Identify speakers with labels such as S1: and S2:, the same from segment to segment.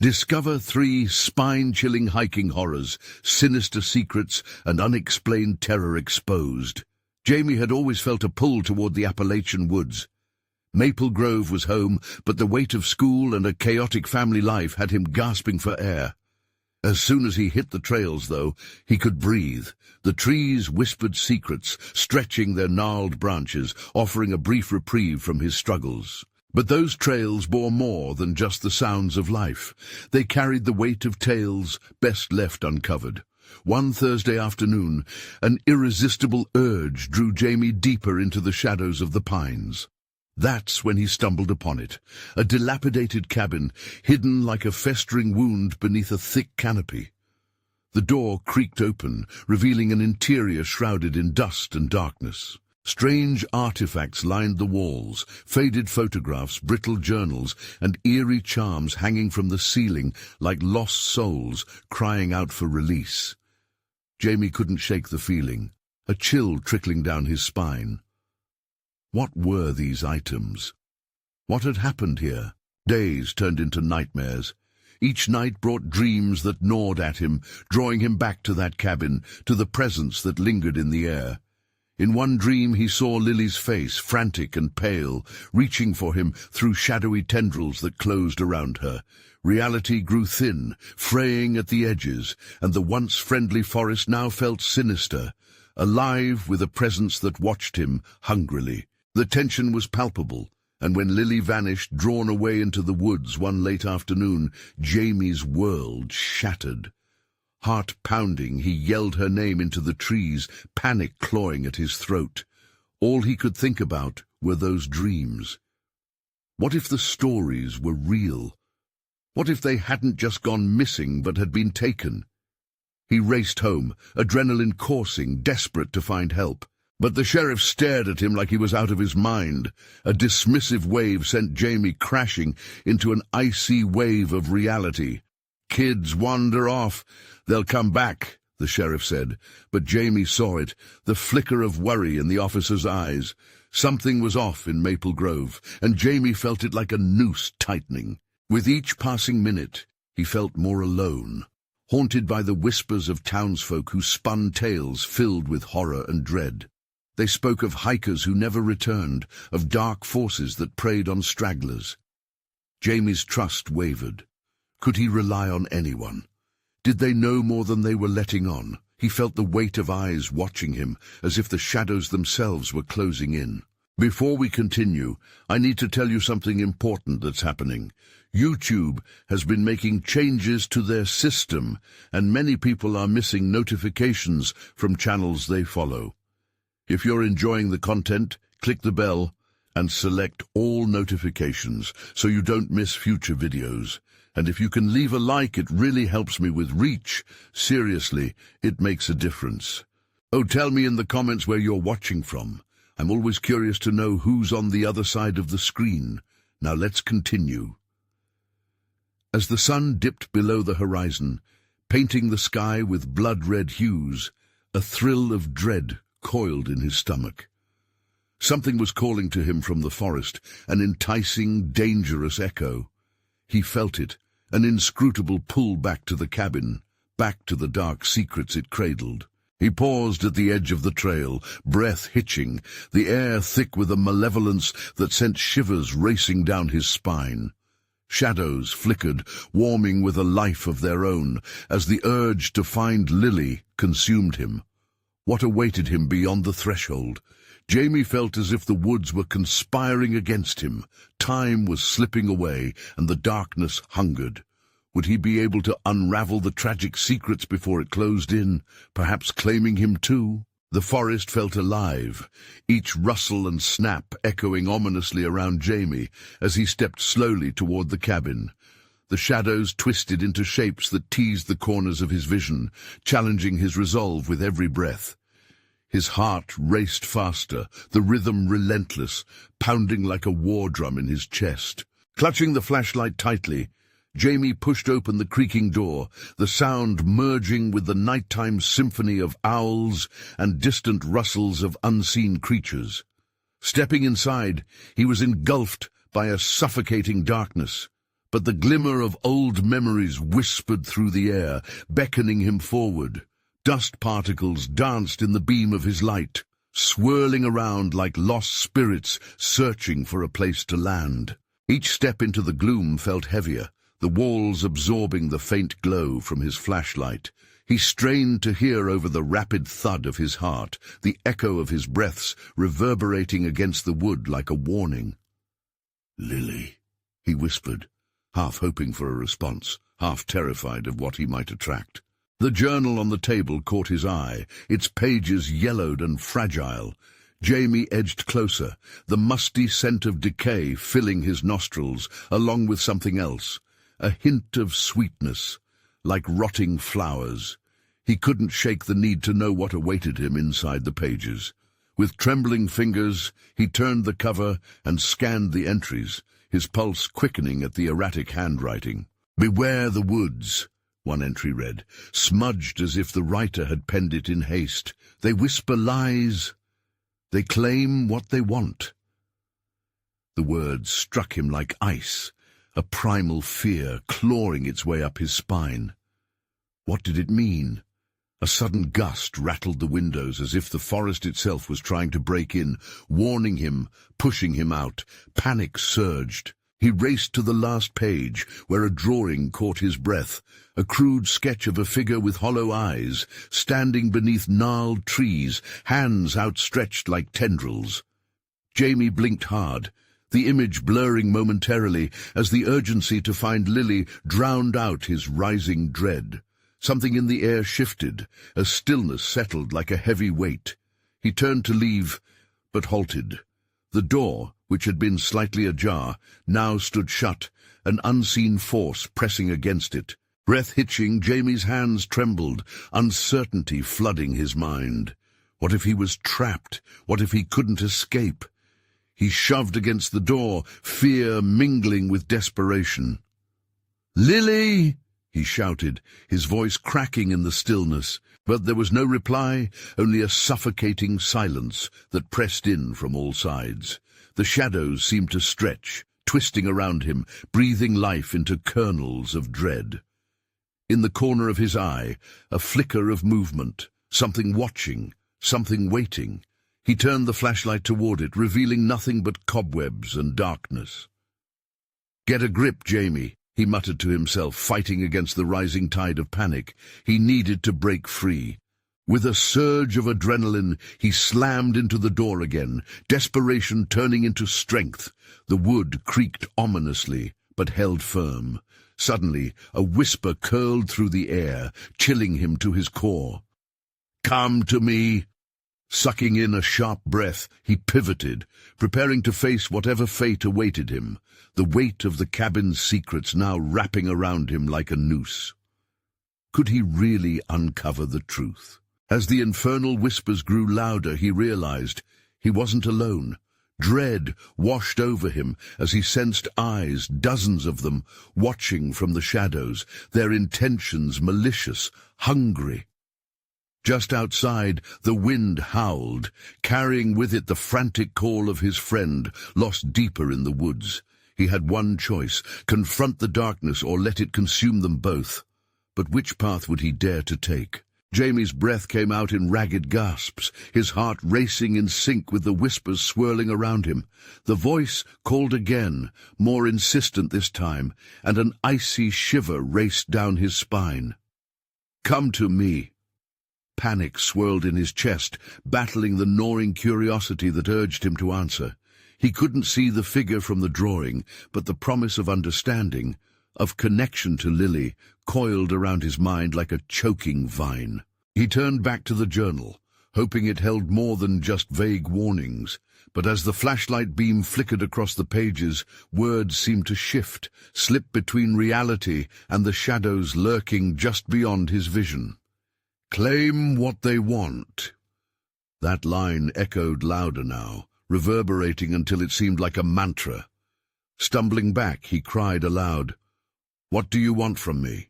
S1: Discover 3 spine-chilling hiking horrors, sinister secrets, and unexplained terror exposed. Jamie had always felt a pull toward the Appalachian woods. Maple Grove was home, but the weight of school and a chaotic family life had him gasping for air. As soon as he hit the trails, though, he could breathe. The trees whispered secrets, stretching their gnarled branches, offering a brief reprieve from his struggles. But those trails bore more than just the sounds of life. They carried the weight of tales best left uncovered. One Thursday afternoon, an irresistible urge drew Jamie deeper into the shadows of the pines. That's when he stumbled upon it, a dilapidated cabin, hidden like a festering wound beneath a thick canopy. The door creaked open, revealing an interior shrouded in dust and darkness. Strange artifacts lined the walls, faded photographs, brittle journals, and eerie charms hanging from the ceiling like lost souls crying out for release. Jamie couldn't shake the feeling, a chill trickling down his spine. What were these items? What had happened here? Days turned into nightmares. Each night brought dreams that gnawed at him, drawing him back to that cabin, to the presence that lingered in the air. In one dream he saw Lily's face, frantic and pale, reaching for him through shadowy tendrils that closed around her. Reality grew thin, fraying at the edges, and the once friendly forest now felt sinister, alive with a presence that watched him hungrily. The tension was palpable, and when Lily vanished, drawn away into the woods one late afternoon, Jamie's world shattered. Heart pounding, he yelled her name into the trees, panic clawing at his throat. All he could think about were those dreams. What if the stories were real? What if they hadn't just gone missing but had been taken? He raced home, adrenaline coursing, desperate to find help. But the sheriff stared at him like he was out of his mind. A dismissive wave sent Jamie crashing into an icy wave of reality. "Kids wander off. They'll come back," the sheriff said. But Jamie saw it, the flicker of worry in the officer's eyes. Something was off in Maple Grove, and Jamie felt it like a noose tightening. With each passing minute, he felt more alone, haunted by the whispers of townsfolk who spun tales filled with horror and dread. They spoke of hikers who never returned, of dark forces that preyed on stragglers. Jamie's trust wavered. Could he rely on anyone? Did they know more than they were letting on? He felt the weight of eyes watching him, as if the shadows themselves were closing in. Before we continue, I need to tell you something important that's happening. YouTube has been making changes to their system, and many people are missing notifications from channels they follow. If you're enjoying the content, click the bell and select all notifications so you don't miss future videos. And if you can leave a like, it really helps me with reach. Seriously, it makes a difference. Oh, tell me in the comments where you're watching from. I'm always curious to know who's on the other side of the screen. Now let's continue. As the sun dipped below the horizon, painting the sky with blood-red hues, a thrill of dread coiled in his stomach. Something was calling to him from the forest, an enticing, dangerous echo. He felt it, an inscrutable pull back to the cabin, back to the dark secrets it cradled. He paused at the edge of the trail, breath hitching, the air thick with a malevolence that sent shivers racing down his spine. Shadows flickered, warming with a life of their own, as the urge to find Lily consumed him. What awaited him beyond the threshold? Jamie felt as if the woods were conspiring against him. Time was slipping away, and the darkness hungered. Would he be able to unravel the tragic secrets before it closed in, perhaps claiming him too? The forest felt alive, each rustle and snap echoing ominously around Jamie as he stepped slowly toward the cabin. The shadows twisted into shapes that teased the corners of his vision, challenging his resolve with every breath. His heart raced faster, the rhythm relentless, pounding like a war drum in his chest. Clutching the flashlight tightly, Jamie pushed open the creaking door, the sound merging with the nighttime symphony of owls and distant rustles of unseen creatures. Stepping inside, he was engulfed by a suffocating darkness. but the glimmer of old memories whispered through the air, beckoning him forward. Dust particles danced in the beam of his light, swirling around like lost spirits searching for a place to land. Each step into the gloom felt heavier, the walls absorbing the faint glow from his flashlight. He strained to hear over the rapid thud of his heart, the echo of his breaths reverberating against the wood like a warning. "Lily," he whispered, half hoping for a response, half terrified of what he might attract. The journal on the table caught his eye, its pages yellowed and fragile. Jamie edged closer, the musty scent of decay filling his nostrils, along with something else, a hint of sweetness, like rotting flowers. He couldn't shake the need to know what awaited him inside the pages. With trembling fingers, he turned the cover and scanned the entries, his pulse quickening at the erratic handwriting. "Beware the woods," one entry read, smudged as if the writer had penned it in haste. "They whisper lies. They claim what they want." The words struck him like ice, a primal fear clawing its way up his spine. What did it mean? A sudden gust rattled the windows as if the forest itself was trying to break in, warning him, pushing him out. Panic surged. He raced to the last page, where a drawing caught his breath, a crude sketch of a figure with hollow eyes, standing beneath gnarled trees, hands outstretched like tendrils. Jamie blinked hard, the image blurring momentarily as the urgency to find Lily drowned out his rising dread. Something in the air shifted, a stillness settled like a heavy weight. He turned to leave, but halted. The door, which had been slightly ajar, now stood shut, an unseen force pressing against it. Breath hitching, Jamie's hands trembled, uncertainty flooding his mind. What if he was trapped? What if he couldn't escape? He shoved against the door, fear mingling with desperation. "Lily!" he shouted, his voice cracking in the stillness, but there was no reply, only a suffocating silence that pressed in from all sides. The shadows seemed to stretch, twisting around him, breathing life into kernels of dread. In the corner of his eye, a flicker of movement, something watching, something waiting. He turned the flashlight toward it, revealing nothing but cobwebs and darkness. "Get a grip, Jamie," he muttered to himself, fighting against the rising tide of panic. He needed to break free. With a surge of adrenaline, he slammed into the door again, desperation turning into strength. The wood creaked ominously, but held firm. Suddenly, a whisper curled through the air, chilling him to his core. "Come to me." Sucking in a sharp breath, he pivoted, preparing to face whatever fate awaited him, the weight of the cabin's secrets now wrapping around him like a noose. Could he really uncover the truth? As the infernal whispers grew louder, he realized he wasn't alone. Dread washed over him as he sensed eyes, dozens of them, watching from the shadows, their intentions malicious, hungry. Just outside, the wind howled, carrying with it the frantic call of his friend, lost deeper in the woods. He had one choice, confront the darkness or let it consume them both. But which path would he dare to take? Jamie's breath came out in ragged gasps, his heart racing in sync with the whispers swirling around him. The voice called again, more insistent this time, and an icy shiver raced down his spine. "Come to me." Panic swirled in his chest, battling the gnawing curiosity that urged him to answer. He couldn't see the figure from the drawing, but the promise of understanding, of connection to Lily, coiled around his mind like a choking vine. He turned back to the journal, hoping it held more than just vague warnings. But as the flashlight beam flickered across the pages, words seemed to shift, slip between reality and the shadows lurking just beyond his vision. "Claim what they want." That line echoed louder now, reverberating until it seemed like a mantra. Stumbling back, he cried aloud, "What do you want from me?"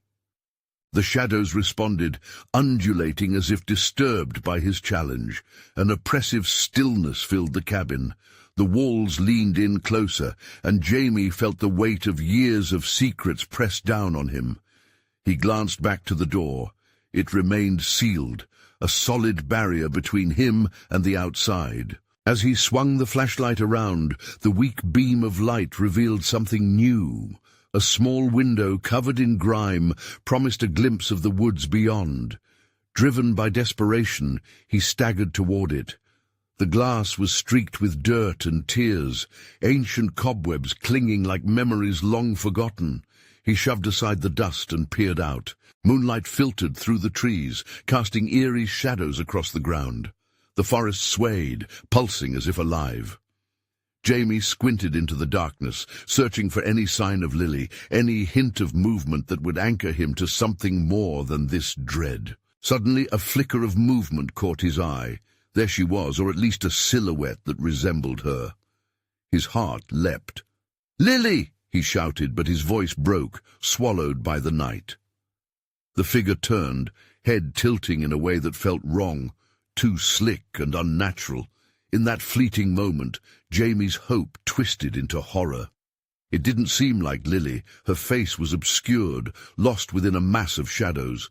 S1: The shadows responded, undulating as if disturbed by his challenge. An oppressive stillness filled the cabin. The walls leaned in closer, and Jamie felt the weight of years of secrets pressed down on him. He glanced back to the door. It remained sealed, a solid barrier between him and the outside. As he swung the flashlight around, the weak beam of light revealed something new. A small window covered in grime promised a glimpse of the woods beyond. Driven by desperation, he staggered toward it. The glass was streaked with dirt and tears, ancient cobwebs clinging like memories long forgotten. He shoved aside the dust and peered out. Moonlight filtered through the trees, casting eerie shadows across the ground. The forest swayed, pulsing as if alive. Jamie squinted into the darkness, searching for any sign of Lily, any hint of movement that would anchor him to something more than this dread. Suddenly, a flicker of movement caught his eye. There she was, or at least a silhouette that resembled her. His heart leapt. "Lily!" he shouted, but his voice broke, swallowed by the night. The figure turned, head tilting in a way that felt wrong, too slick and unnatural. In that fleeting moment, Jamie's hope twisted into horror. It didn't seem like Lily. Her face was obscured, lost within a mass of shadows.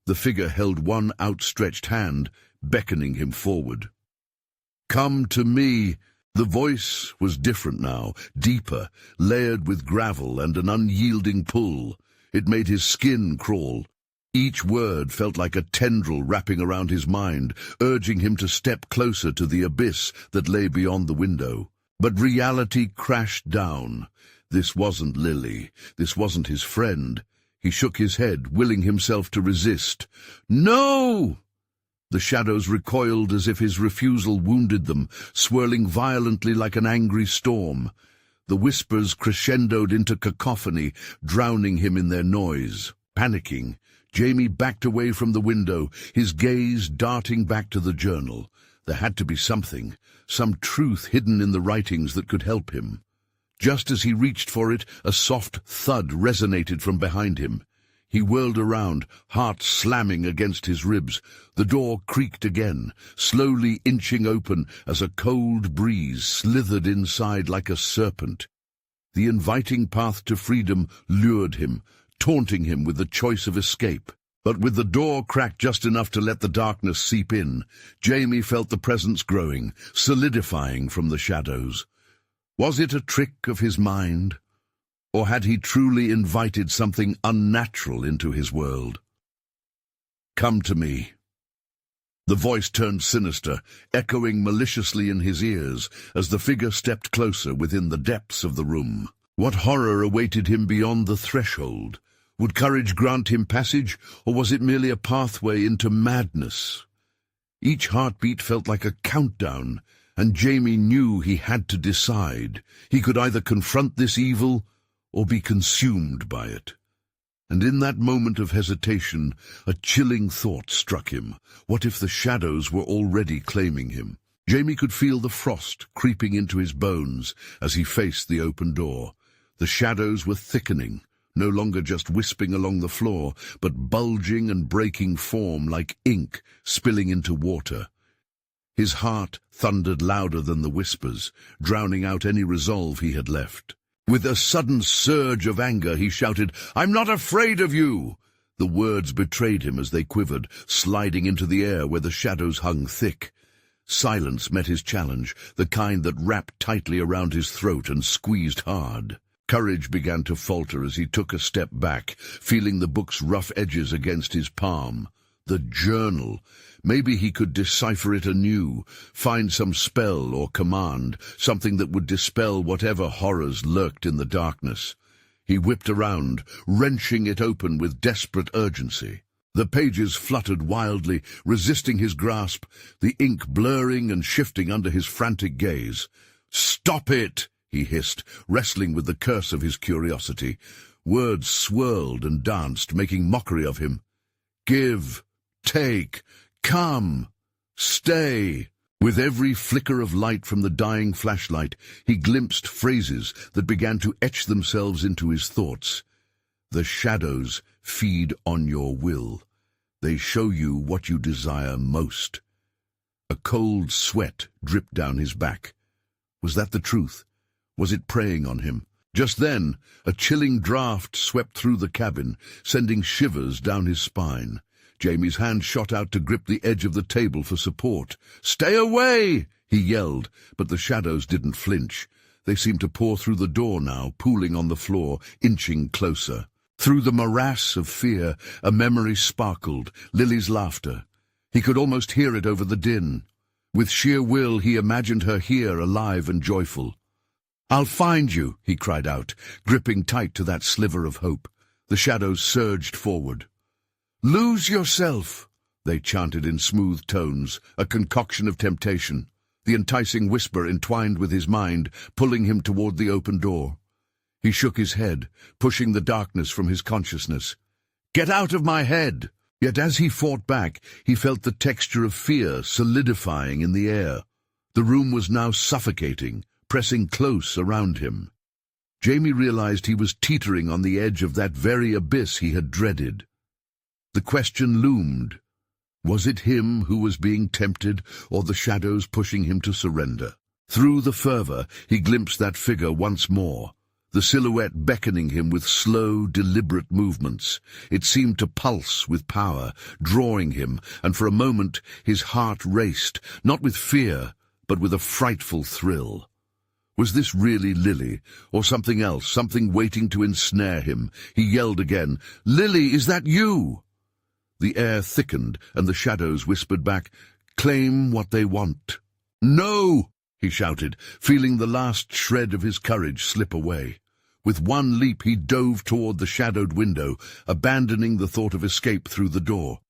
S1: The figure held one outstretched hand, beckoning him forward. "Come to me!" The voice was different now, deeper, layered with gravel and an unyielding pull. It made his skin crawl. Each word felt like a tendril wrapping around his mind, urging him to step closer to the abyss that lay beyond the window. But reality crashed down. This wasn't Lily. This wasn't his friend. He shook his head, willing himself to resist. "No!" The shadows recoiled as if his refusal wounded them, swirling violently like an angry storm. The whispers crescendoed into cacophony, drowning him in their noise. Panicking, Jamie backed away from the window, his gaze darting back to the journal. There had to be something, some truth hidden in the writings that could help him. Just as he reached for it, a soft thud resonated from behind him. He whirled around, heart slamming against his ribs. The door creaked again, slowly inching open as a cold breeze slithered inside like a serpent. The inviting path to freedom lured him, taunting him with the choice of escape. But with the door cracked just enough to let the darkness seep in, Jamie felt the presence growing, solidifying from the shadows. Was it a trick of his mind? Or had he truly invited something unnatural into his world? "Come to me." The voice turned sinister, echoing maliciously in his ears as the figure stepped closer within the depths of the room. What horror awaited him beyond the threshold? Would courage grant him passage, or was it merely a pathway into madness? Each heartbeat felt like a countdown, and Jamie knew he had to decide. He could either confront this evil or be consumed by it. And in that moment of hesitation, a chilling thought struck him. What if the shadows were already claiming him? Jamie could feel the frost creeping into his bones as he faced the open door. The shadows were thickening, no longer just wisping along the floor, but bulging and breaking form like ink spilling into water. His heart thundered louder than the whispers, drowning out any resolve he had left. With a sudden surge of anger, he shouted, "I'm not afraid of you!" The words betrayed him as they quivered, sliding into the air where the shadows hung thick. Silence met his challenge, the kind that wrapped tightly around his throat and squeezed hard. Courage began to falter as he took a step back, feeling the book's rough edges against his palm. The journal. Maybe he could decipher it anew, find some spell or command, something that would dispel whatever horrors lurked in the darkness. He whipped around, wrenching it open with desperate urgency. The pages fluttered wildly, resisting his grasp, the ink blurring and shifting under his frantic gaze. "Stop it!" he hissed, wrestling with the curse of his curiosity. Words swirled and danced, making mockery of him. "Give, take, come, stay." With every flicker of light from the dying flashlight, he glimpsed phrases that began to etch themselves into his thoughts. The shadows feed on your will. They show you what you desire most. A cold sweat dripped down his back. Was that the truth? Was it preying on him? Just then, a chilling draught swept through the cabin, sending shivers down his spine. Jamie's hand shot out to grip the edge of the table for support. "Stay away!" he yelled, but the shadows didn't flinch. They seemed to pour through the door now, pooling on the floor, inching closer. Through the morass of fear, a memory sparkled, Lily's laughter. He could almost hear it over the din. With sheer will, he imagined her here, alive and joyful. "I'll find you," he cried out, gripping tight to that sliver of hope. The shadows surged forward. "Lose yourself," they chanted in smooth tones, a concoction of temptation. The enticing whisper entwined with his mind, pulling him toward the open door. He shook his head, pushing the darkness from his consciousness. "Get out of my head!" Yet as he fought back, he felt the texture of fear solidifying in the air. The room was now suffocating, pressing close around him. Jamie realized he was teetering on the edge of that very abyss he had dreaded. The question loomed. Was it him who was being tempted, or the shadows pushing him to surrender? Through the fervor, he glimpsed that figure once more, the silhouette beckoning him with slow, deliberate movements. It seemed to pulse with power, drawing him, and for a moment his heart raced, not with fear, but with a frightful thrill. Was this really Lily, or something else, something waiting to ensnare him? He yelled again, "Lily, is that you?" The air thickened, and the shadows whispered back, "Claim what they want." "No!" he shouted, feeling the last shred of his courage slip away. With one leap he dove toward the shadowed window, abandoning the thought of escape through the door.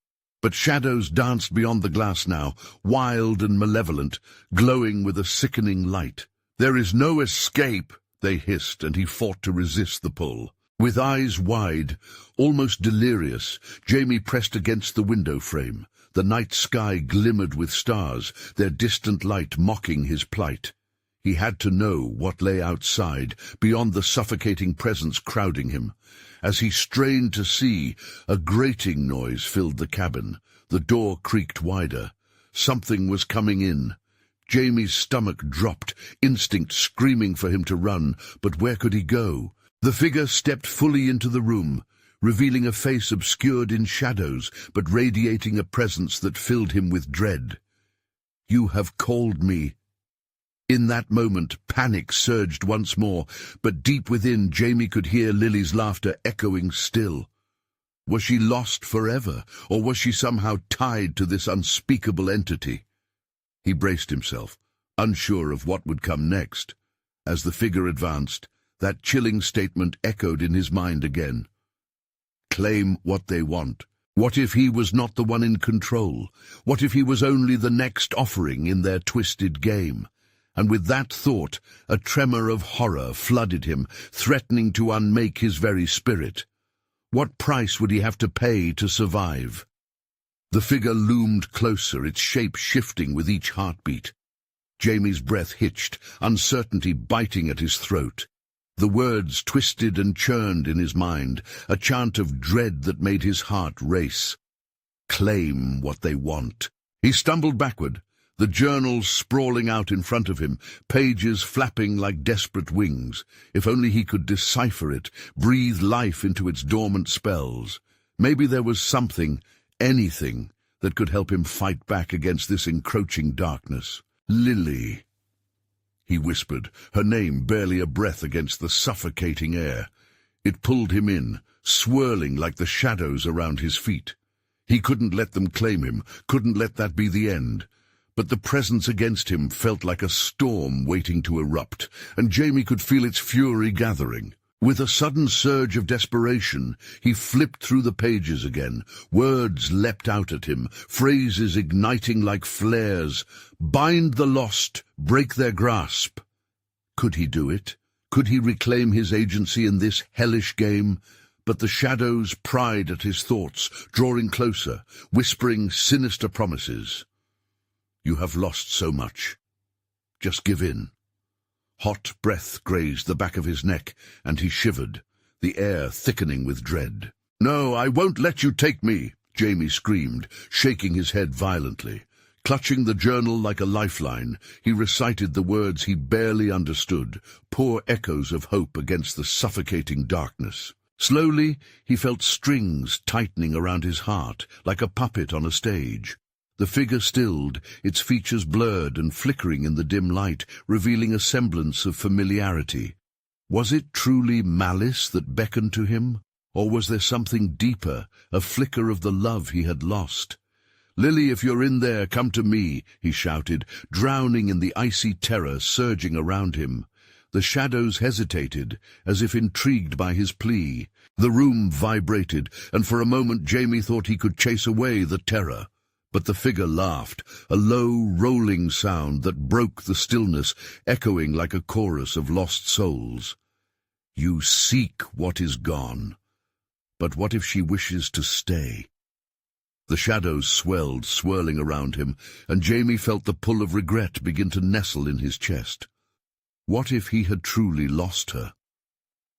S1: But shadows danced beyond the glass now, wild and malevolent, glowing with a sickening light. "There is no escape," they hissed, and he fought to resist the pull. With eyes wide, almost delirious, Jamie pressed against the window frame. The night sky glimmered with stars, their distant light mocking his plight. He had to know what lay outside, beyond the suffocating presence crowding him. As he strained to see, a grating noise filled the cabin. The door creaked wider. Something was coming in. Jamie's stomach dropped, instinct screaming for him to run, but where could he go? The figure stepped fully into the room, revealing a face obscured in shadows, but radiating a presence that filled him with dread. "You have called me." In that moment, panic surged once more, but deep within, Jamie could hear Lily's laughter echoing still. Was she lost forever, or was she somehow tied to this unspeakable entity? He braced himself, unsure of what would come next. As the figure advanced, that chilling statement echoed in his mind again. Claim what they want. What if he was not the one in control? What if he was only the next offering in their twisted game? And with that thought, a tremor of horror flooded him, threatening to unmake his very spirit. What price would he have to pay to survive? The figure loomed closer, its shape shifting with each heartbeat. Jamie's breath hitched, uncertainty biting at his throat. The words twisted and churned in his mind, a chant of dread that made his heart race. Claim what they want. He stumbled backward, the journal sprawling out in front of him, pages flapping like desperate wings. If only he could decipher it, breathe life into its dormant spells. Maybe there was something, anything, that could help him fight back against this encroaching darkness. Lily, he whispered, her name barely a breath against the suffocating air. It pulled him in, swirling like the shadows around his feet. He couldn't let them claim him, couldn't let that be the end. But the presence against him felt like a storm waiting to erupt, and Jamie could feel its fury gathering. With a sudden surge of desperation, he flipped through the pages again. Words leapt out at him, phrases igniting like flares. Bind the lost, break their grasp. Could he do it? Could he reclaim his agency in this hellish game? But the shadows pried at his thoughts, drawing closer, whispering sinister promises. You have lost so much. Just give in. Hot breath grazed the back of his neck, and he shivered, the air thickening with dread. "No, I won't let you take me," Jamie screamed, shaking his head violently. Clutching the journal like a lifeline, he recited the words he barely understood, poor echoes of hope against the suffocating darkness. Slowly, he felt strings tightening around his heart, like a puppet on a stage. The figure stilled, its features blurred and flickering in the dim light, revealing a semblance of familiarity. Was it truly malice that beckoned to him? Or was there something deeper, a flicker of the love he had lost? "Lily, if you're in there, come to me," he shouted, drowning in the icy terror surging around him. The shadows hesitated, as if intrigued by his plea. The room vibrated, and for a moment Jamie thought he could chase away the terror. But the figure laughed, a low, rolling sound that broke the stillness, echoing like a chorus of lost souls. "You seek what is gone. But what if she wishes to stay?" The shadows swelled, swirling around him, and Jamie felt the pull of regret begin to nestle in his chest. What if he had truly lost her?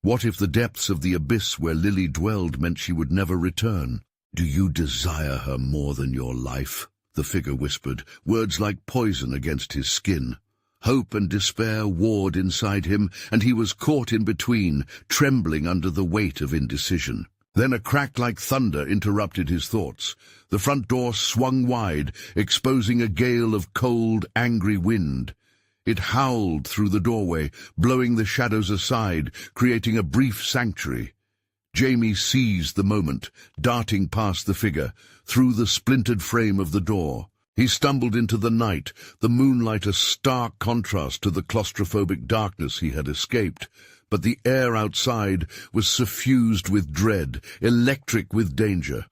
S1: What if the depths of the abyss where Lily dwelled meant she would never return? "Do you desire her more than your life?" the figure whispered, words like poison against his skin. Hope and despair warred inside him, and he was caught in between, trembling under the weight of indecision. Then a crack like thunder interrupted his thoughts. The front door swung wide, exposing a gale of cold, angry wind. It howled through the doorway, blowing the shadows aside, creating a brief sanctuary. Jamie seized the moment, darting past the figure, through the splintered frame of the door. He stumbled into the night, the moonlight a stark contrast to the claustrophobic darkness he had escaped. But the air outside was suffused with dread, electric with danger.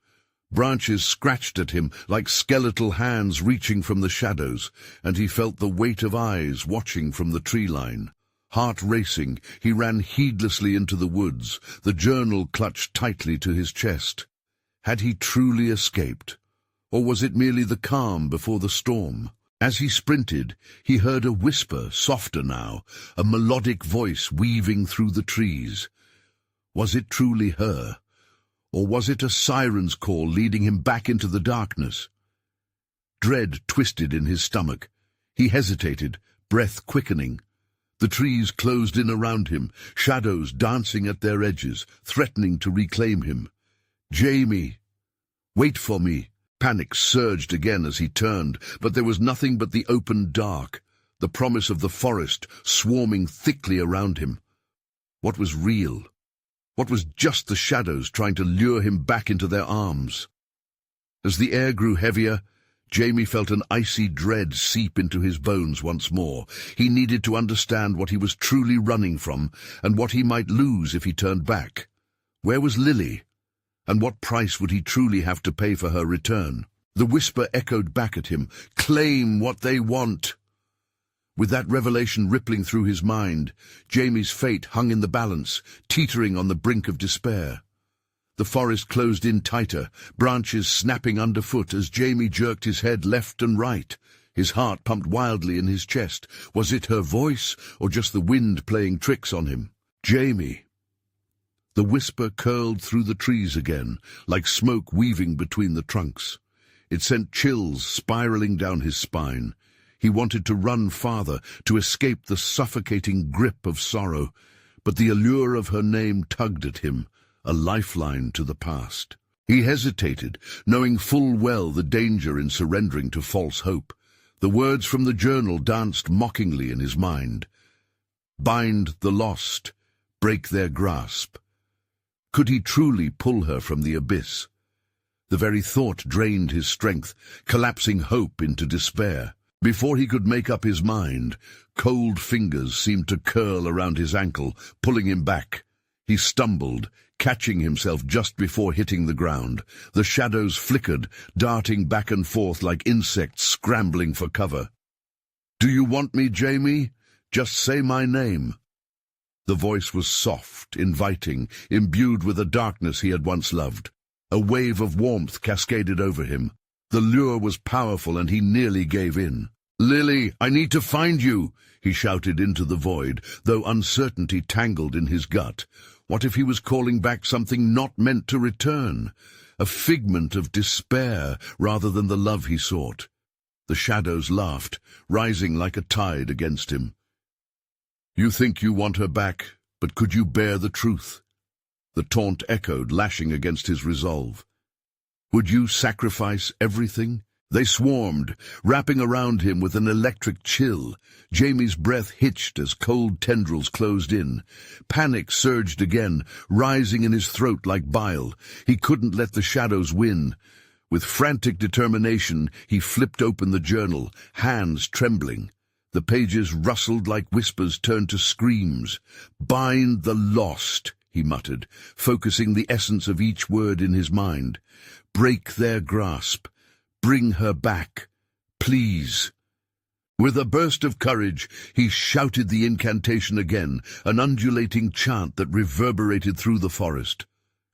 S1: Branches scratched at him like skeletal hands reaching from the shadows, and he felt the weight of eyes watching from the tree line. Heart racing, he ran heedlessly into the woods, the journal clutched tightly to his chest. Had he truly escaped? Or was it merely the calm before the storm? As he sprinted, he heard a whisper, softer now, a melodic voice weaving through the trees. Was it truly her? Or was it a siren's call leading him back into the darkness? Dread twisted in his stomach. He hesitated, breath quickening. The trees closed in around him, shadows dancing at their edges, threatening to reclaim him. "Jamie! Wait for me!" Panic surged again as he turned, but there was nothing but the open dark, the promise of the forest swarming thickly around him. What was real? What was just the shadows trying to lure him back into their arms? As the air grew heavier, Jamie felt an icy dread seep into his bones once more. He needed to understand what he was truly running from, and what he might lose if he turned back. Where was Lily? And what price would he truly have to pay for her return? The whisper echoed back at him, "Claim what they want." With that revelation rippling through his mind, Jamie's fate hung in the balance, teetering on the brink of despair. The forest closed in tighter, branches snapping underfoot as Jamie jerked his head left and right. His heart pumped wildly in his chest. Was it her voice, or just the wind playing tricks on him? "Jamie!" The whisper curled through the trees again, like smoke weaving between the trunks. It sent chills spiraling down his spine. He wanted to run farther, to escape the suffocating grip of sorrow, but the allure of her name tugged at him, a lifeline to the past. He hesitated, knowing full well the danger in surrendering to false hope. The words from the journal danced mockingly in his mind. Bind the lost, break their grasp. Could he truly pull her from the abyss? The very thought drained his strength, collapsing hope into despair. Before he could make up his mind, cold fingers seemed to curl around his ankle, pulling him back. He stumbled, catching himself just before hitting the ground. The shadows flickered, darting back and forth like insects scrambling for cover. "Do you want me, Jamie? Just say my name." The voice was soft, inviting, imbued with a darkness he had once loved. A wave of warmth cascaded over him. The lure was powerful, and he nearly gave in. "Lily, I need to find you," he shouted into the void, though uncertainty tangled in his gut. What if he was calling back something not meant to return? A figment of despair rather than the love he sought. The shadows laughed, rising like a tide against him. "You think you want her back, but could you bear the truth?" The taunt echoed, lashing against his resolve. "Would you sacrifice everything?" They swarmed, wrapping around him with an electric chill. Jamie's breath hitched as cold tendrils closed in. Panic surged again, rising in his throat like bile. He couldn't let the shadows win. With frantic determination, he flipped open the journal, hands trembling. The pages rustled like whispers turned to screams. "Bind the lost," he muttered, focusing the essence of each word in his mind. "Break their grasp. Bring her back. Please." With a burst of courage, he shouted the incantation again, an undulating chant that reverberated through the forest.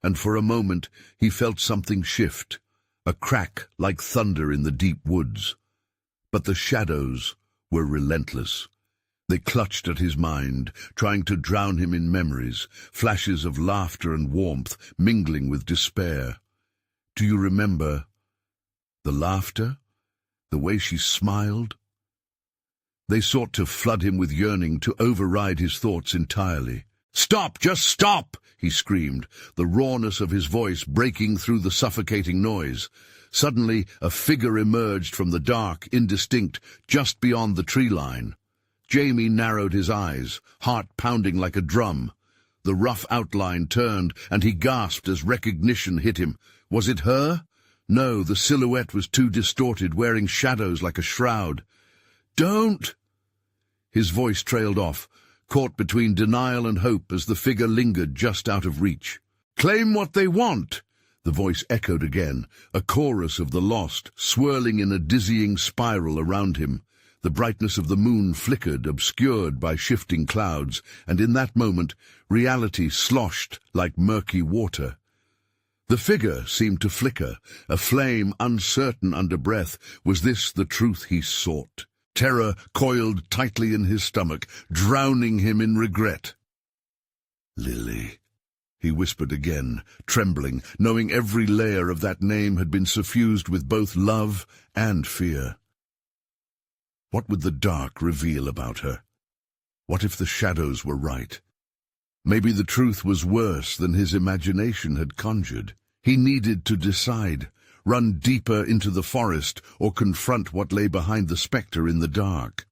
S1: And for a moment, he felt something shift, a crack like thunder in the deep woods. But the shadows were relentless. They clutched at his mind, trying to drown him in memories, flashes of laughter and warmth mingling with despair. "Do you remember the laughter? The way she smiled?" They sought to flood him with yearning, to override his thoughts entirely. "Stop! Just stop!" he screamed, the rawness of his voice breaking through the suffocating noise. Suddenly, a figure emerged from the dark, indistinct, just beyond the tree line. Jamie narrowed his eyes, heart pounding like a drum. The rough outline turned, and he gasped as recognition hit him. Was it her? No, the silhouette was too distorted, wearing shadows like a shroud. "Don't!" His voice trailed off, caught between denial and hope as the figure lingered just out of reach. "Claim what they want!" The voice echoed again, a chorus of the lost, swirling in a dizzying spiral around him. The brightness of the moon flickered, obscured by shifting clouds, and in that moment, reality sloshed like murky water. The figure seemed to flicker, a flame uncertain under breath. Was this the truth he sought? Terror coiled tightly in his stomach, drowning him in regret. "Lily," he whispered again, trembling, knowing every layer of that name had been suffused with both love and fear. What would the dark reveal about her? What if the shadows were right? Maybe the truth was worse than his imagination had conjured. He needed to decide. Run deeper into the forest, or confront what lay behind the spectre in the dark.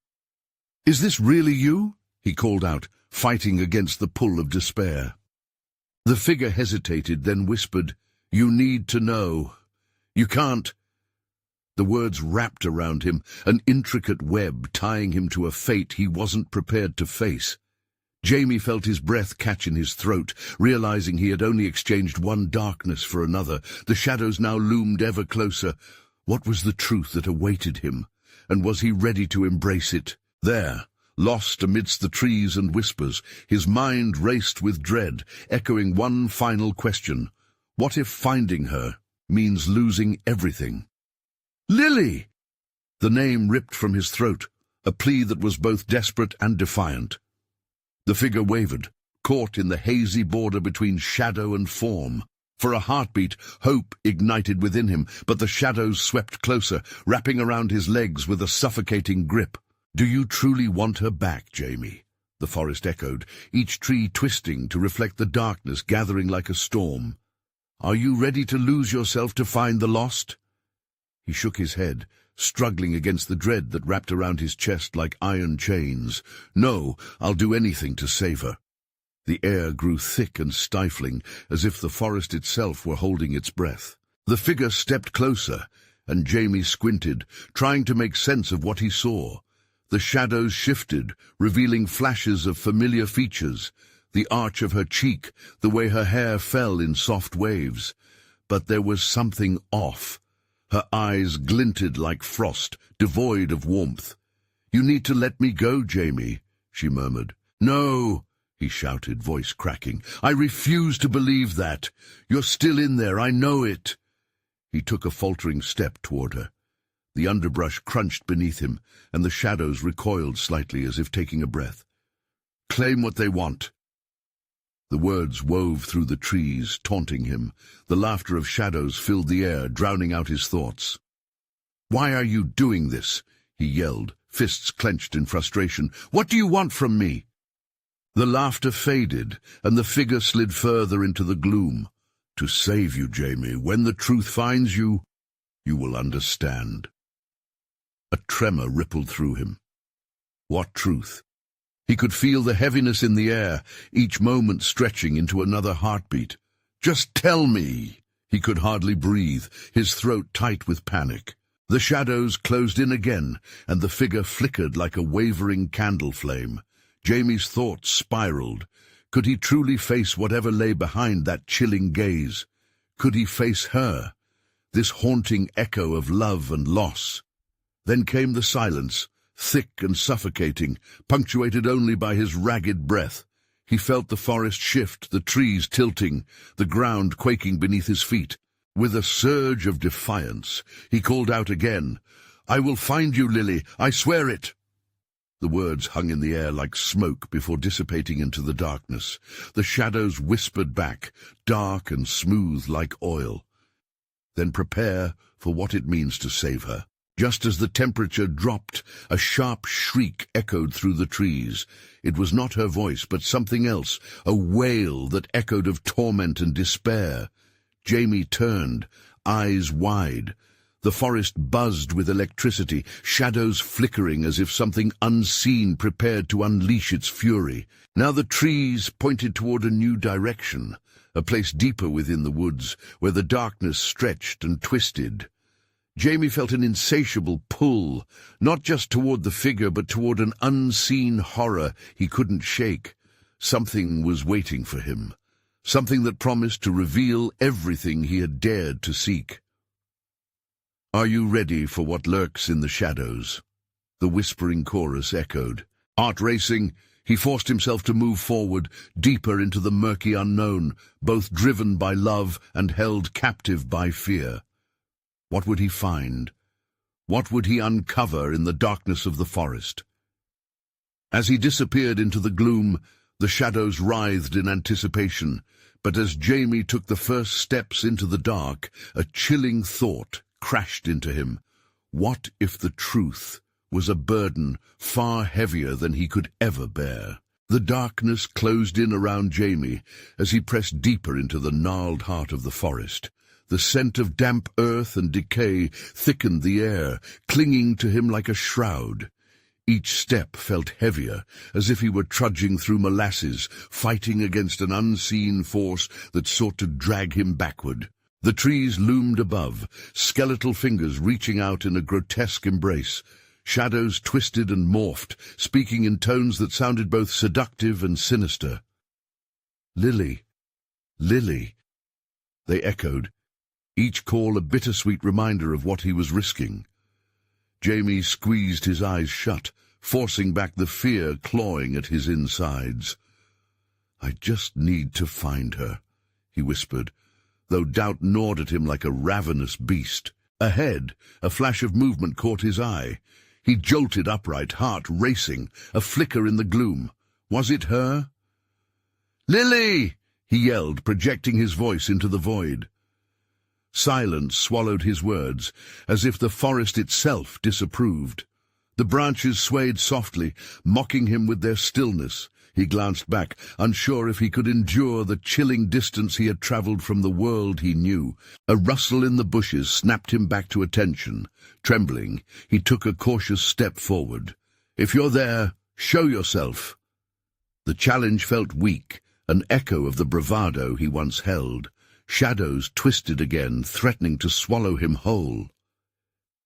S1: "Is this really you?" he called out, fighting against the pull of despair. The figure hesitated, then whispered, "You need to know. You can't." The words wrapped around him, an intricate web tying him to a fate he wasn't prepared to face. Jamie felt his breath catch in his throat, realizing he had only exchanged one darkness for another. The shadows now loomed ever closer. What was the truth that awaited him, and was he ready to embrace it? There, lost amidst the trees and whispers, his mind raced with dread, echoing one final question. What if finding her means losing everything? "Lily!" The name ripped from his throat, a plea that was both desperate and defiant. The figure wavered, caught in the hazy border between shadow and form. For a heartbeat, hope ignited within him, but the shadows swept closer, wrapping around his legs with a suffocating grip. "Do you truly want her back, Jamie?" The forest echoed, each tree twisting to reflect the darkness gathering like a storm. "Are you ready to lose yourself to find the lost?" He shook his head, struggling against the dread that wrapped around his chest like iron chains. "No, I'll do anything to save her." The air grew thick and stifling, as if the forest itself were holding its breath. The figure stepped closer, and Jamie squinted, trying to make sense of what he saw. The shadows shifted, revealing flashes of familiar features, the arch of her cheek, the way her hair fell in soft waves. But there was something off. Her eyes glinted like frost, devoid of warmth. "You need to let me go, Jamie," she murmured. "No," he shouted, voice cracking. "I refuse to believe that. You're still in there, I know it." He took a faltering step toward her. The underbrush crunched beneath him, and the shadows recoiled slightly as if taking a breath. "Claim what they want." The words wove through the trees, taunting him. The laughter of shadows filled the air, drowning out his thoughts. "Why are you doing this?" he yelled, fists clenched in frustration. "What do you want from me?" The laughter faded, and the figure slid further into the gloom. "To save you, Jamie. When the truth finds you, you will understand." A tremor rippled through him. What truth? He could feel the heaviness in the air, each moment stretching into another heartbeat. "Just tell me!" He could hardly breathe, his throat tight with panic. The shadows closed in again, and the figure flickered like a wavering candle flame. Jamie's thoughts spiraled. Could he truly face whatever lay behind that chilling gaze? Could he face her, this haunting echo of love and loss? Then came the silence, thick and suffocating, punctuated only by his ragged breath. He felt the forest shift, the trees tilting, the ground quaking beneath his feet. With a surge of defiance, he called out again, "I will find you, Lily, I swear it!" The words hung in the air like smoke before dissipating into the darkness. The shadows whispered back, dark and smooth like oil. "Then prepare for what it means to save her." Just as the temperature dropped, a sharp shriek echoed through the trees. It was not her voice, but something else, a wail that echoed of torment and despair. Jamie turned, eyes wide. The forest buzzed with electricity, shadows flickering as if something unseen prepared to unleash its fury. Now the trees pointed toward a new direction, a place deeper within the woods, where the darkness stretched and twisted. Jamie felt an insatiable pull, not just toward the figure, but toward an unseen horror he couldn't shake. Something was waiting for him, something that promised to reveal everything he had dared to seek. "Are you ready for what lurks in the shadows?" The whispering chorus echoed. Heart racing, he forced himself to move forward, deeper into the murky unknown, both driven by love and held captive by fear. What would he find? What would he uncover in the darkness of the forest? As he disappeared into the gloom, the shadows writhed in anticipation, but as Jamie took the first steps into the dark, a chilling thought crashed into him. What if the truth was a burden far heavier than he could ever bear? The darkness closed in around Jamie as he pressed deeper into the gnarled heart of the forest. The scent of damp earth and decay thickened the air, clinging to him like a shroud. Each step felt heavier, as if he were trudging through molasses, fighting against an unseen force that sought to drag him backward. The trees loomed above, skeletal fingers reaching out in a grotesque embrace. Shadows twisted and morphed, speaking in tones that sounded both seductive and sinister. "Lily, Lily," they echoed, each call a bittersweet reminder of what he was risking. Jamie squeezed his eyes shut, forcing back the fear clawing at his insides. "I just need to find her," he whispered, though doubt gnawed at him like a ravenous beast. Ahead, a flash of movement caught his eye. He jolted upright, heart racing, a flicker in the gloom. Was it her? "Lily!" he yelled, projecting his voice into the void. Silence swallowed his words, as if the forest itself disapproved. The branches swayed softly, mocking him with their stillness. He glanced back, unsure if he could endure the chilling distance he had traveled from the world he knew. A rustle in the bushes snapped him back to attention. Trembling, he took a cautious step forward. "If you're there, show yourself." The challenge felt weak, an echo of the bravado he once held. Shadows twisted again, threatening to swallow him whole.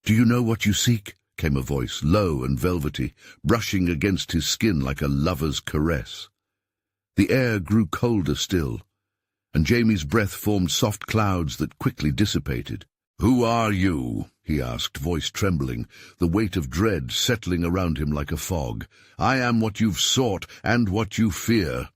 S1: "Do you know what you seek?" came a voice, low and velvety, brushing against his skin like a lover's caress. The air grew colder still, and Jamie's breath formed soft clouds that quickly dissipated. "Who are you?" he asked, voice trembling, the weight of dread settling around him like a fog. "I am what you've sought and what you fear."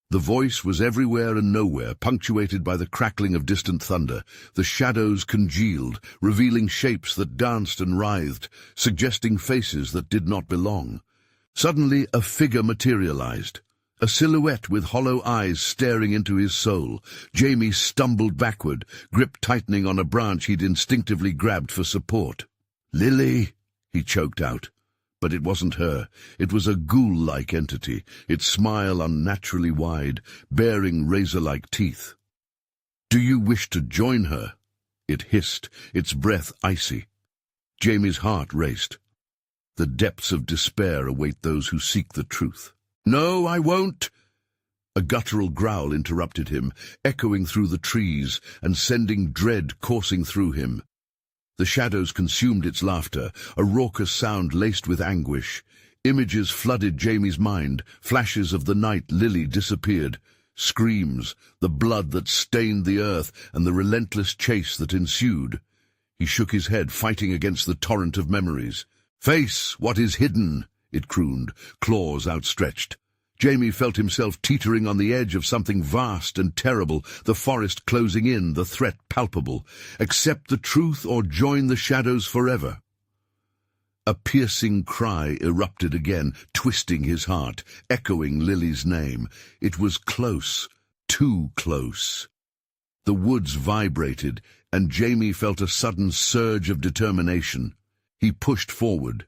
S1: The voice was everywhere and nowhere, punctuated by the crackling of distant thunder. The shadows congealed, revealing shapes that danced and writhed, suggesting faces that did not belong. Suddenly a figure materialized, A silhouette with hollow eyes staring into his soul. Jamie stumbled backward, grip tightening on a branch he'd instinctively grabbed for support. "Lily," he choked out. But it wasn't her. It was a ghoul-like entity, its smile unnaturally wide, baring razor-like teeth. "Do you wish to join her?" It hissed, its breath icy. Jamie's heart raced. The depths of despair await those who seek the truth. "No, I won't!" A guttural growl interrupted him, echoing through the trees and sending dread coursing through him. The shadows consumed its laughter, a raucous sound laced with anguish. Images flooded Jamie's mind, flashes of the night Lily disappeared, screams, the blood that stained the earth, and the relentless chase that ensued. He shook his head, fighting against the torrent of memories. "Face what is hidden," it crooned, claws outstretched. Jamie felt himself teetering on the edge of something vast and terrible, the forest closing in, the threat palpable. Accept the truth or join the shadows forever. A piercing cry erupted again, twisting his heart, echoing Lily's name. It was close, too close. The woods vibrated, and Jamie felt a sudden surge of determination. He pushed forward.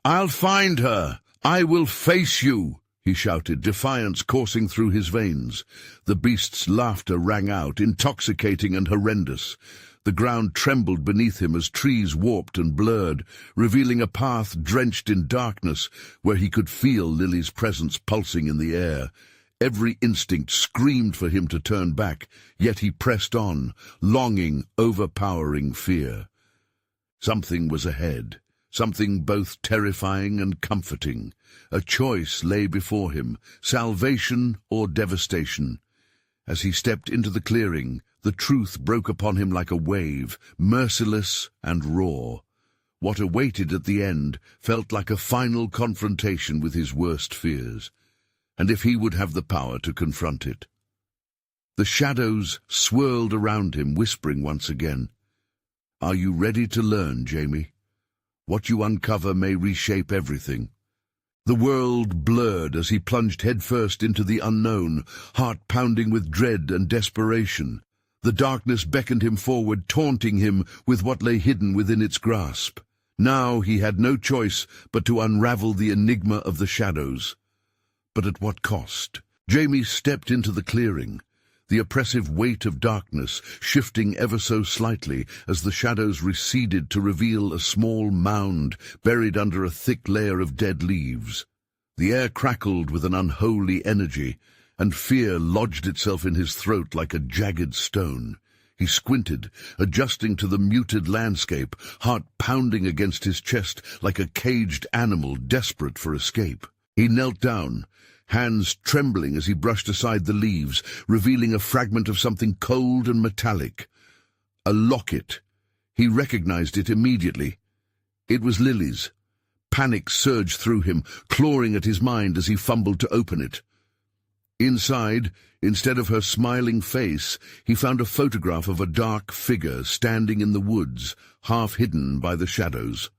S1: "I'll find her! I will face you!" he shouted, defiance coursing through his veins. The beast's laughter rang out, intoxicating and horrendous. The ground trembled beneath him as trees warped and blurred, revealing a path drenched in darkness where he could feel Lily's presence pulsing in the air. Every instinct screamed for him to turn back, yet he pressed on, longing, overpowering fear. Something was ahead, something both terrifying and comforting. A choice lay before him, salvation or devastation. As he stepped into the clearing, the truth broke upon him like a wave, merciless and raw. What awaited at the end felt like a final confrontation with his worst fears, and if he would have the power to confront it. The shadows swirled around him, whispering once again, "Are you ready to learn, Jamie? What you uncover may reshape everything." The world blurred as he plunged headfirst into the unknown, heart pounding with dread and desperation. The darkness beckoned him forward, taunting him with what lay hidden within its grasp. Now he had no choice but to unravel the enigma of the shadows. But at what cost? Jamie stepped into the clearing, the oppressive weight of darkness shifting ever so slightly as the shadows receded to reveal a small mound buried under a thick layer of dead leaves. The air crackled with an unholy energy, and fear lodged itself in his throat like a jagged stone. He squinted, adjusting to the muted landscape, heart pounding against his chest like a caged animal desperate for escape. He knelt down, hands trembling as he brushed aside the leaves, revealing a fragment of something cold and metallic. A locket. He recognized it immediately. It was Lily's. Panic surged through him, clawing at his mind as he fumbled to open it. Inside, instead of her smiling face, he found a photograph of a dark figure standing in the woods, half hidden by the shadows.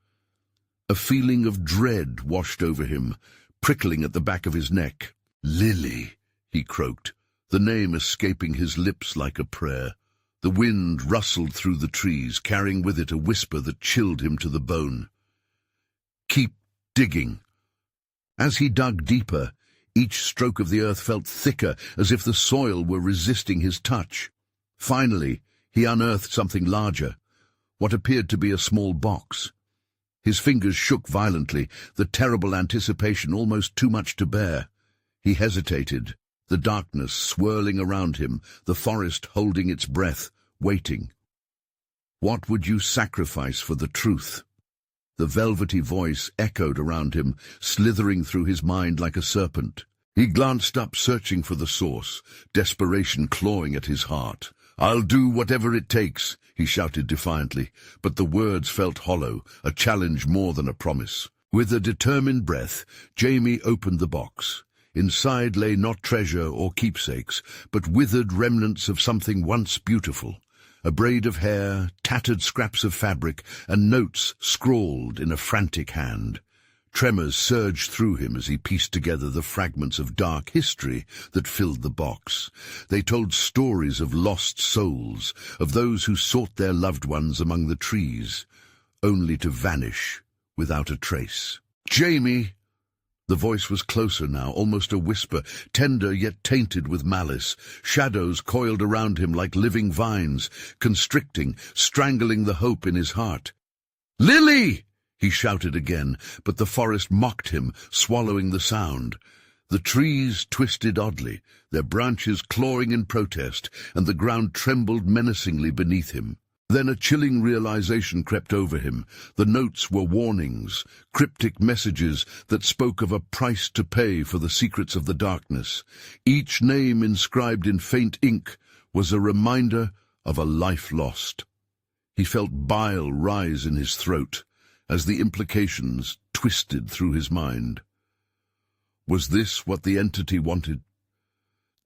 S1: A feeling of dread washed over him, prickling at the back of his neck. "Lily," he croaked, the name escaping his lips like a prayer. The wind rustled through the trees, carrying with it a whisper that chilled him to the bone. "Keep digging." As he dug deeper, each stroke of the earth felt thicker, as if the soil were resisting his touch. Finally, he unearthed something larger, what appeared to be a small box. His fingers shook violently, the terrible anticipation almost too much to bear. He hesitated, the darkness swirling around him, the forest holding its breath, waiting. "What would you sacrifice for the truth?" The velvety voice echoed around him, slithering through his mind like a serpent. He glanced up, searching for the source, desperation clawing at his heart. "I'll do whatever it takes," he shouted defiantly, but the words felt hollow, a challenge more than a promise. With a determined breath, Jamie opened the box. Inside lay not treasure or keepsakes, but withered remnants of something once beautiful. A braid of hair, tattered scraps of fabric, and notes scrawled in a frantic hand. Tremors surged through him as he pieced together the fragments of dark history that filled the box. They told stories of lost souls, of those who sought their loved ones among the trees, only to vanish without a trace. "Jamie!" The voice was closer now, almost a whisper, tender yet tainted with malice. Shadows coiled around him like living vines, constricting, strangling the hope in his heart. "Lily!" he shouted again, but the forest mocked him, swallowing the sound. The trees twisted oddly, their branches clawing in protest, and the ground trembled menacingly beneath him. Then a chilling realization crept over him. The notes were warnings, cryptic messages that spoke of a price to pay for the secrets of the darkness. Each name inscribed in faint ink was a reminder of a life lost. He felt bile rise in his throat as the implications twisted through his mind. Was this what the entity wanted?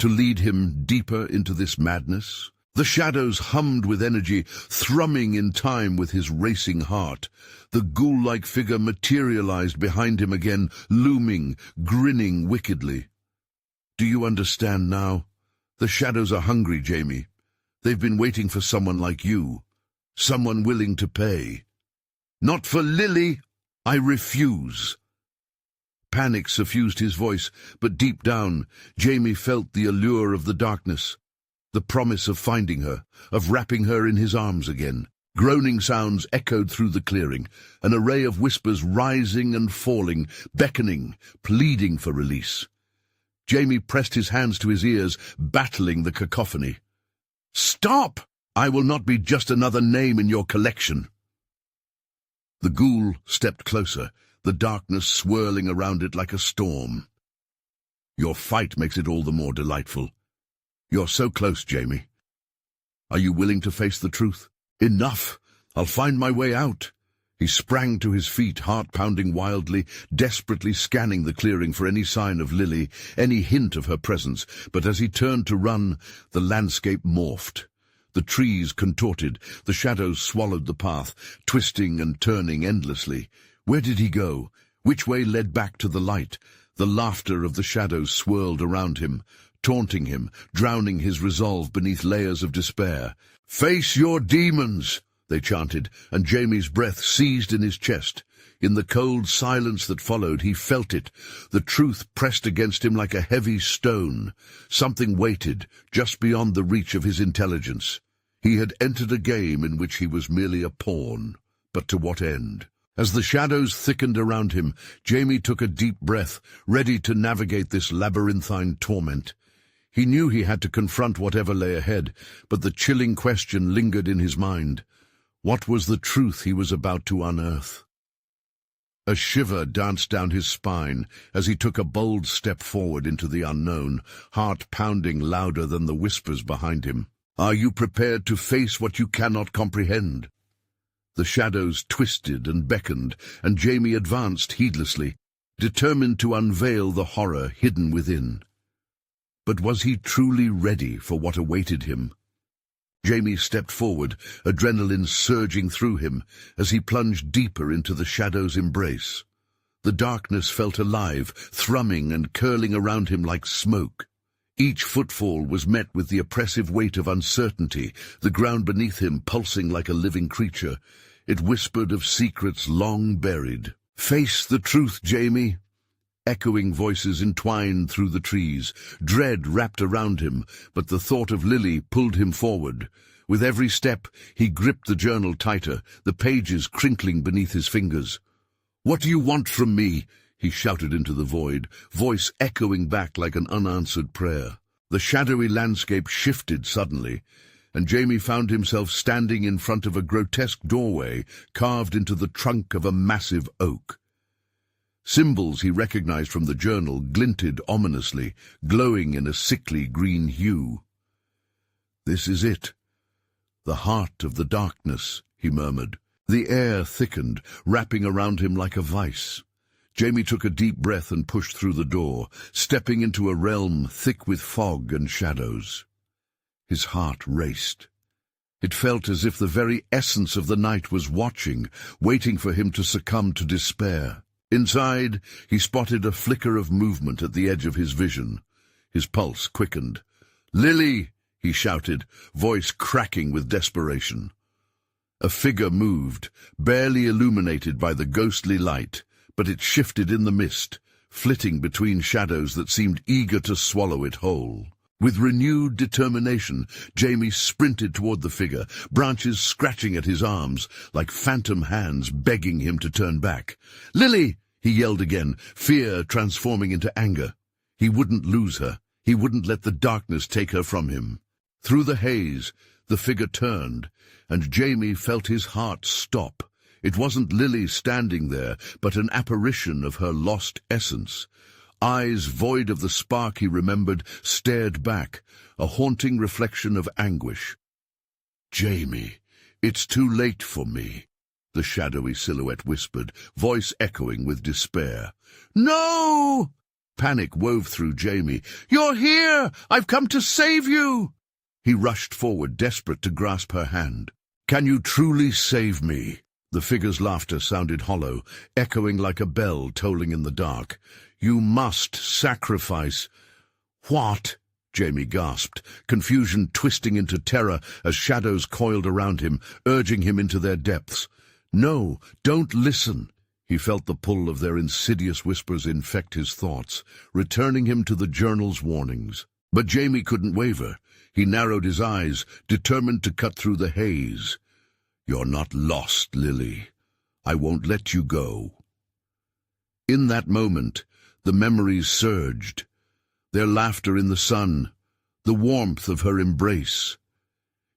S1: To lead him deeper into this madness? The shadows hummed with energy, thrumming in time with his racing heart. The ghoul-like figure materialized behind him again, looming, grinning wickedly. "Do you understand now? The shadows are hungry, Jamie. They've been waiting for someone like you, someone willing to pay." "Not for Lily! I refuse!" Panic suffused his voice, but deep down, Jamie felt the allure of the darkness. The promise of finding her, of wrapping her in his arms again. Groaning sounds echoed through the clearing, an array of whispers rising and falling, beckoning, pleading for release. Jamie pressed his hands to his ears, battling the cacophony. "Stop! I will not be just another name in your collection." The ghoul stepped closer, the darkness swirling around it like a storm. "Your fight makes it all the more delightful. You're so close, Jamie. Are you willing to face the truth? Enough! I'll find my way out." He sprang to his feet, heart pounding wildly, desperately scanning the clearing for any sign of Lily, any hint of her presence. But as he turned to run, the landscape morphed. The trees contorted, the shadows swallowed the path, twisting and turning endlessly. Where did he go? Which way led back to the light? The laughter of the shadows swirled around him, taunting him, drowning his resolve beneath layers of despair. "Face your demons!" they chanted, and Jamie's breath seized in his chest. In the cold silence that followed, he felt it, the truth pressed against him like a heavy stone. Something waited, just beyond the reach of his intelligence. He had entered a game in which he was merely a pawn, but to what end? As the shadows thickened around him, Jamie took a deep breath, ready to navigate this labyrinthine torment. He knew he had to confront whatever lay ahead, but the chilling question lingered in his mind. What was the truth he was about to unearth? A shiver danced down his spine as he took a bold step forward into the unknown, heart pounding louder than the whispers behind him. "Are you prepared to face what you cannot comprehend?" The shadows twisted and beckoned, and Jamie advanced heedlessly, determined to unveil the horror hidden within. But was he truly ready for what awaited him? Jamie stepped forward, adrenaline surging through him as he plunged deeper into the shadow's embrace. The darkness felt alive, thrumming and curling around him like smoke. Each footfall was met with the oppressive weight of uncertainty, the ground beneath him pulsing like a living creature. It whispered of secrets long buried. "Face the truth, Jamie!" Echoing voices entwined through the trees. Dread wrapped around him, but the thought of Lily pulled him forward. With every step, he gripped the journal tighter, the pages crinkling beneath his fingers. "What do you want from me?" he shouted into the void, voice echoing back like an unanswered prayer. The shadowy landscape shifted suddenly, and Jamie found himself standing in front of a grotesque doorway carved into the trunk of a massive oak. Symbols he recognized from the journal glinted ominously, glowing in a sickly green hue. "This is it, the heart of the darkness," he murmured. The air thickened, wrapping around him like a vice. Jamie took a deep breath and pushed through the door, stepping into a realm thick with fog and shadows. His heart raced. It felt as if the very essence of the night was watching, waiting for him to succumb to despair. Inside, he spotted a flicker of movement at the edge of his vision. His pulse quickened. "Lily!" he shouted, voice cracking with desperation. A figure moved, barely illuminated by the ghostly light, but it shifted in the mist, flitting between shadows that seemed eager to swallow it whole. With renewed determination, Jamie sprinted toward the figure, branches scratching at his arms, like phantom hands begging him to turn back. "Lily!" he yelled again, fear transforming into anger. He wouldn't lose her. He wouldn't let the darkness take her from him. Through the haze, the figure turned, and Jamie felt his heart stop. It wasn't Lily standing there, but an apparition of her lost essence. Eyes void of the spark he remembered stared back, a haunting reflection of anguish. "Jamie, it's too late for me," the shadowy silhouette whispered, voice echoing with despair. "No!" Panic wove through Jamie. "You're here! I've come to save you!" He rushed forward, desperate to grasp her hand. "Can you truly save me?" The figure's laughter sounded hollow, echoing like a bell tolling in the dark. "You must sacrifice." "What?" Jamie gasped, confusion twisting into terror as shadows coiled around him, urging him into their depths. "No, don't listen." He felt the pull of their insidious whispers infect his thoughts, returning him to the journal's warnings. But Jamie couldn't waver. He narrowed his eyes, determined to cut through the haze. "You're not lost, Lily. I won't let you go." In that moment, the memories surged. Their laughter in the sun, the warmth of her embrace.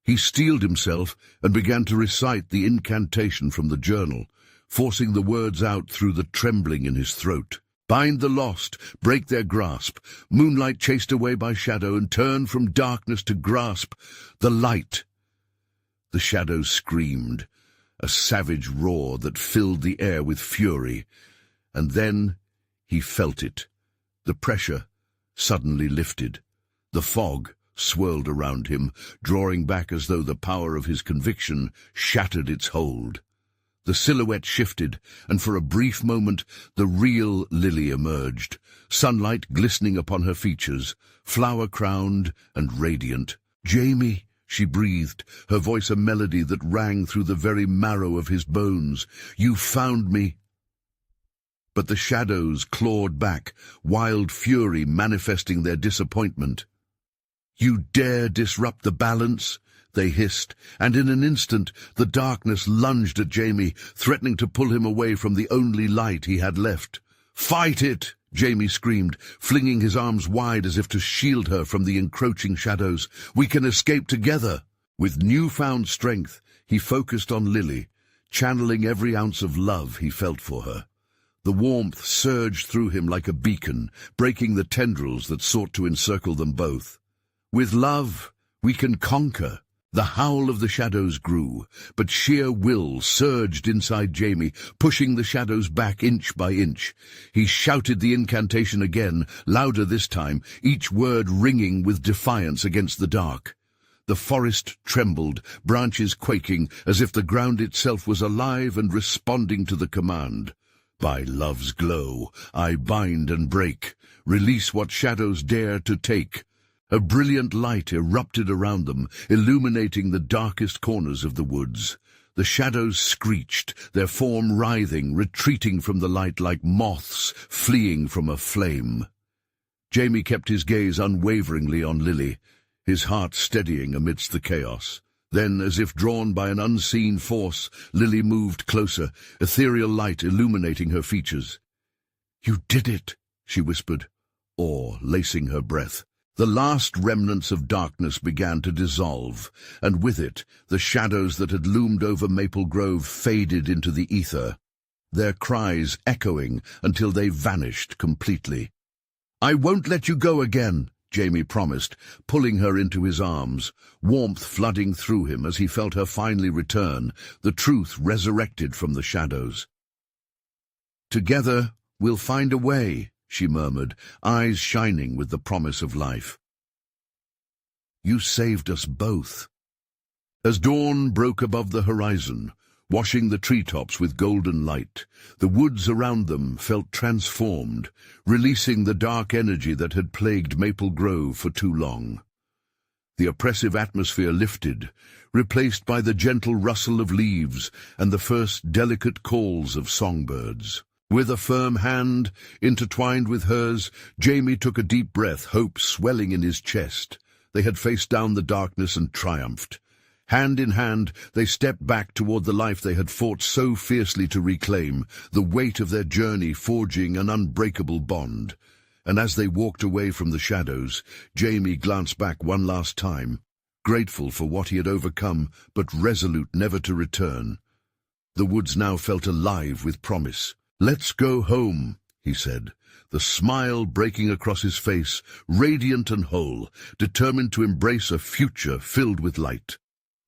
S1: He steeled himself and began to recite the incantation from the journal, forcing the words out through the trembling in his throat. Bind the lost, break their grasp, moonlight chased away by shadow and turn from darkness to grasp the light. The shadows screamed, a savage roar that filled the air with fury, and then he felt it. The pressure suddenly lifted. The fog swirled around him, drawing back as though the power of his conviction shattered its hold. The silhouette shifted, and for a brief moment the real Lily emerged, sunlight glistening upon her features, flower-crowned and radiant. "Jamie," she breathed, her voice a melody that rang through the very marrow of his bones. "You found me." But the shadows clawed back, wild fury manifesting their disappointment. "You dare disrupt the balance?" they hissed, and in an instant the darkness lunged at Jamie, threatening to pull him away from the only light he had left. "Fight it!" Jamie screamed, flinging his arms wide as if to shield her from the encroaching shadows. "We can escape together." With newfound strength, he focused on Lily, channeling every ounce of love he felt for her. The warmth surged through him like a beacon, breaking the tendrils that sought to encircle them both. "With love, we can conquer." The howl of the shadows grew, but sheer will surged inside Jamie, pushing the shadows back inch by inch. He shouted the incantation again, louder this time, each word ringing with defiance against the dark. The forest trembled, branches quaking, as if the ground itself was alive and responding to the command. "By love's glow, I bind and break. Release what shadows dare to take." A brilliant light erupted around them, illuminating the darkest corners of the woods. The shadows screeched, their form writhing, retreating from the light like moths fleeing from a flame. Jamie kept his gaze unwaveringly on Lily, his heart steadying amidst the chaos. Then, as if drawn by an unseen force, Lily moved closer, ethereal light illuminating her features. "You did it," she whispered, awe lacing her breath. The last remnants of darkness began to dissolve, and with it, the shadows that had loomed over Maple Grove faded into the ether, their cries echoing until they vanished completely. "I won't let you go again," Jamie promised, pulling her into his arms, warmth flooding through him as he felt her finally return, the truth resurrected from the shadows. "Together, we'll find a way," she murmured, eyes shining with the promise of life. "You saved us both." As dawn broke above the horizon, washing the treetops with golden light. The woods around them felt transformed, releasing the dark energy that had plagued Maple Grove for too long. The oppressive atmosphere lifted, replaced by the gentle rustle of leaves and the first delicate calls of songbirds. With a firm hand intertwined with hers, Jamie took a deep breath, hope swelling in his chest. They had faced down the darkness and triumphed. Hand in hand, they stepped back toward the life they had fought so fiercely to reclaim, the weight of their journey forging an unbreakable bond. And as they walked away from the shadows, Jamie glanced back one last time, grateful for what he had overcome, but resolute never to return. The woods now felt alive with promise. "Let's go home," he said, the smile breaking across his face, radiant and whole, determined to embrace a future filled with light.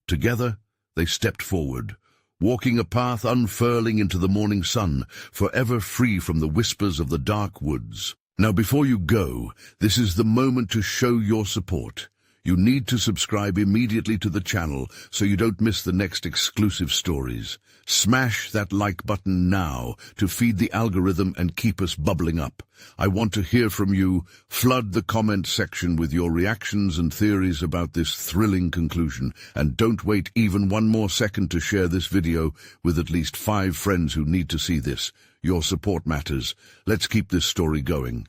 S1: Together, they stepped forward, walking a path unfurling into the morning sun, forever free from the whispers of the dark woods. Now, before you go, this is the moment to show your support. You need to subscribe immediately to the channel so you don't miss the next exclusive stories. Smash that like button now to feed the algorithm and keep us bubbling up. I want to hear from you. Flood the comment section with your reactions and theories about this thrilling conclusion. And don't wait even one more second to share this video with at least 5 friends who need to see this. Your support matters. Let's keep this story going.